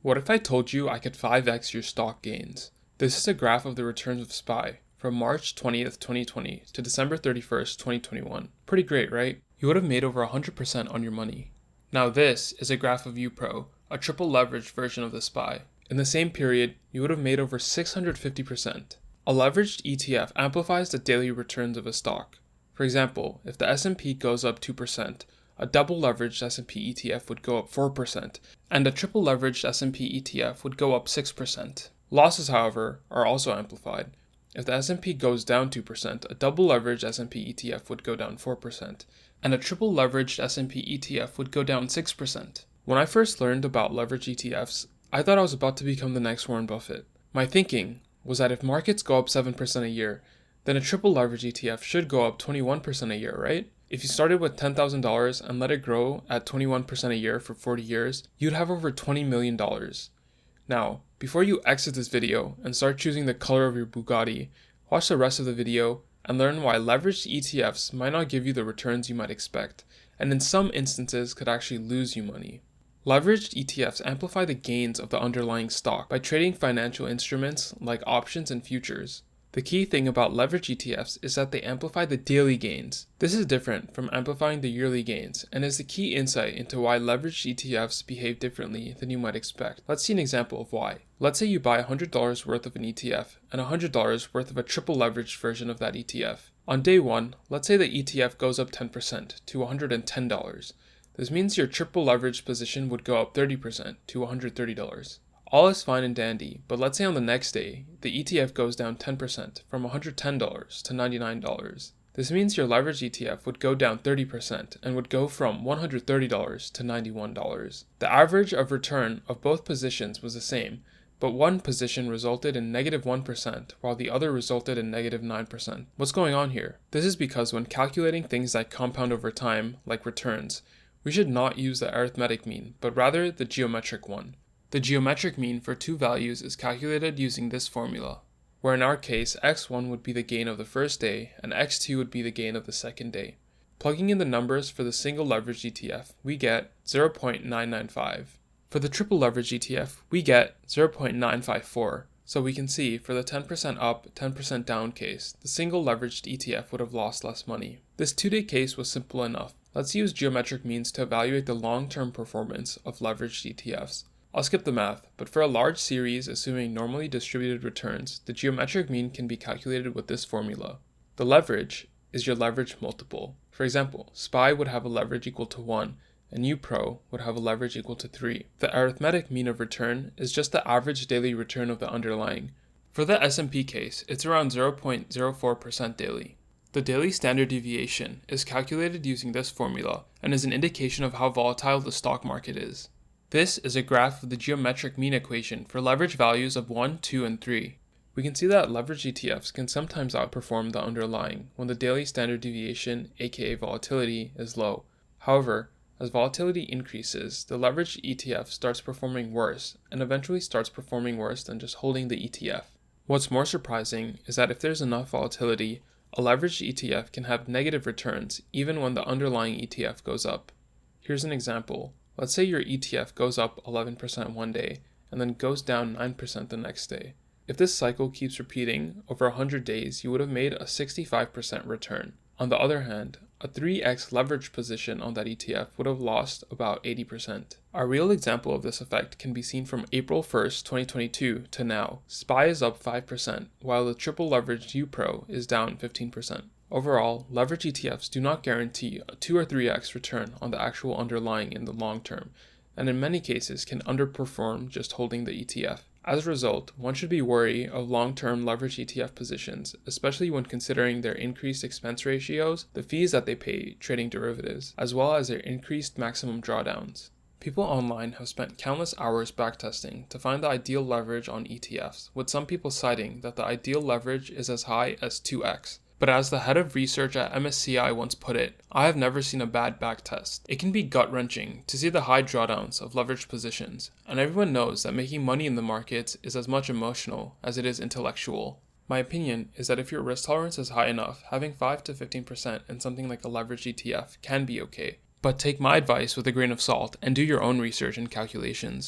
What if I told you I could 5x your stock gains? This is a graph of the returns of SPY from March 20th, 2020 to December 31st, 2021. Pretty great, right? You would have made over 100% on your money. Now this is a graph of UPRO, a triple leveraged version of the SPY. In the same period, you would have made over 650%. A leveraged ETF amplifies the daily returns of a stock. For example, if the S&P goes up 2%, a double leveraged S&P ETF would go up 4%, and a triple leveraged S&P ETF would go up 6%. Losses, however, are also amplified. If the S&P goes down 2%, a double leveraged S&P ETF would go down 4%, and a triple leveraged S&P ETF would go down 6%. When I first learned about leveraged ETFs, I thought I was about to become the next Warren Buffett. My thinking was that if markets go up 7% a year, then a triple leverage ETF should go up 21% a year, right? If you started with $10,000 and let it grow at 21% a year for 40 years, you'd have over $20 million. Now, before you exit this video and start choosing the color of your Bugatti, watch the rest of the video and learn why leveraged ETFs might not give you the returns you might expect, and in some instances could actually lose you money. Leveraged ETFs amplify the gains of the underlying stock by trading financial instruments like options and futures. The key thing about leveraged ETFs is that they amplify the daily gains. This is different from amplifying the yearly gains and is the key insight into why leveraged ETFs behave differently than you might expect. Let's see an example of why. Let's say you buy $100 worth of an ETF and $100 worth of a triple leveraged version of that ETF. On day one, let's say the ETF goes up 10% to $110. This means your triple leveraged position would go up 30% to $130. All is fine and dandy, but let's say on the next day, the ETF goes down 10% from $110 to $99. This means your leveraged ETF would go down 30% and would go from $130 to $91. The average of return of both positions was the same, but one position resulted in negative 1% while the other resulted in negative 9%. What's going on here? This is because when calculating things that compound over time, like returns, we should not use the arithmetic mean, but rather the geometric one. The geometric mean for two values is calculated using this formula, where in our case x1 would be the gain of the first day and x2 would be the gain of the second day. Plugging in the numbers for the single leveraged ETF, we get 0.995. For the triple leveraged ETF, we get 0.954. So we can see for the 10% up, 10% down case, the single leveraged ETF would have lost less money. This 2-day case was simple enough. Let's use geometric means to evaluate the long-term performance of leveraged ETFs. I'll skip the math, but for a large series assuming normally distributed returns, the geometric mean can be calculated with this formula. The leverage is your leverage multiple. For example, SPY would have a leverage equal to 1, and UPRO would have a leverage equal to 3. The arithmetic mean of return is just the average daily return of the underlying. For the S&P case, it's around 0.04% daily. The daily standard deviation is calculated using this formula and is an indication of how volatile the stock market is. This is a graph of the geometric mean equation for leverage values of 1, 2, and 3. We can see that leveraged ETFs can sometimes outperform the underlying when the daily standard deviation, aka volatility, is low. However, as volatility increases, the leveraged ETF starts performing worse and eventually starts performing worse than just holding the ETF. What's more surprising is that if there's enough volatility, a leveraged ETF can have negative returns even when the underlying ETF goes up. Here's an example. Let's say your ETF goes up 11% one day and then goes down 9% the next day. If this cycle keeps repeating over 100 days, you would have made a 65% return. On the other hand, a 3x leverage position on that ETF would have lost about 80%. A real example of this effect can be seen from April 1st, 2022 to now. SPY is up 5%, while the triple leveraged UPRO is down 15%. Overall, leverage ETFs do not guarantee a 2 or 3x return on the actual underlying in the long term, and in many cases can underperform just holding the ETF. As a result, one should be wary of long-term leverage ETF positions, especially when considering their increased expense ratios, the fees that they pay trading derivatives, as well as their increased maximum drawdowns. People online have spent countless hours backtesting to find the ideal leverage on ETFs, with some people citing that the ideal leverage is as high as 2x. But as the head of research at MSCI once put it, I have never seen a bad backtest. It can be gut-wrenching to see the high drawdowns of leveraged positions, and everyone knows that making money in the markets is as much emotional as it is intellectual. My opinion is that if your risk tolerance is high enough, having 5 to 15% in something like a leveraged ETF can be okay. But take my advice with a grain of salt and do your own research and calculations.